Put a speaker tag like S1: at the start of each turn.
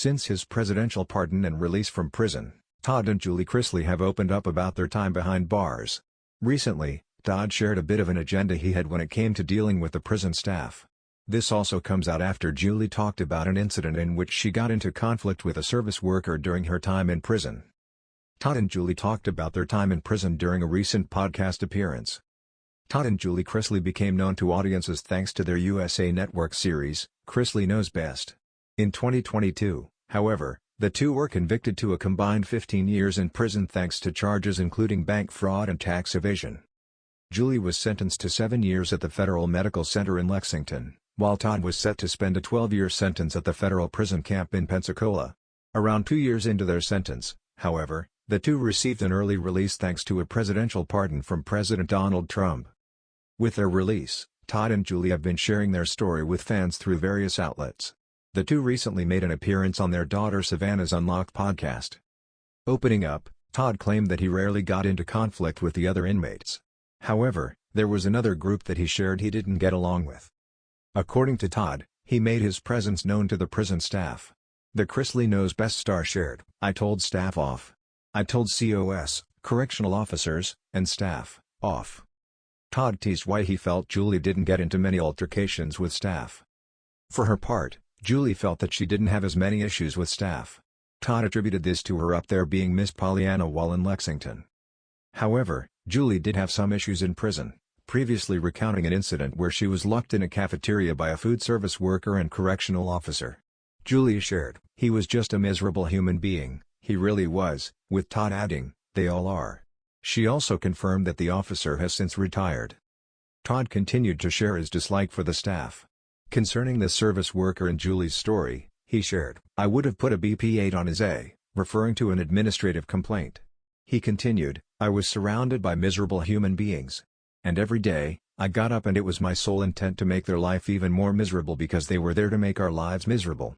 S1: Since his presidential pardon and release from prison, Todd and Julie Chrisley have opened up about their time behind bars. Recently, Todd shared a bit of an agenda he had when it came to dealing with the prison staff. This also comes out after Julie talked about an incident in which she got into conflict with a service worker during her time in prison. Todd and Julie talked about their time in prison during a recent podcast appearance. Todd and Julie Chrisley became known to audiences thanks to their USA Network series, Chrisley Knows Best. In 2022, however, the two were convicted to a combined 15 years in prison thanks to charges including bank fraud and tax evasion. Julie was sentenced to 7 years at the Federal Medical Center in Lexington, while Todd was set to spend a 12-year sentence at the federal prison camp in Pensacola. Around 2 years into their sentence, however, the two received an early release thanks to a presidential pardon from President Donald Trump. With their release, Todd and Julie have been sharing their story with fans through various outlets. The two recently made an appearance on their daughter Savannah's Unlocked podcast. Opening up, Todd claimed that he rarely got into conflict with the other inmates. However, there was another group that he shared he didn't get along with. According to Todd, he made his presence known to the prison staff. The Chrisley Knows Best star shared, "I told staff off. I told COS, correctional officers, and staff, off." Todd teased why he felt Julie didn't get into many altercations with staff. For her part, Julie felt that she didn't have as many issues with staff. Todd attributed this to her up there being Miss Pollyanna while in Lexington. However, Julie did have some issues in prison, previously recounting an incident where she was locked in a cafeteria by a food service worker and correctional officer. Julie shared, "He was just a miserable human being, he really was," with Todd adding, "They all are." She also confirmed that the officer has since retired. Todd continued to share his dislike for the staff. Concerning the service worker in Julie's story, he shared, "I would have put a BP 8 on his A," referring to an administrative complaint. He continued, "I was surrounded by miserable human beings. And every day, I got up and it was my sole intent to make their life even more miserable because they were there to make our lives miserable."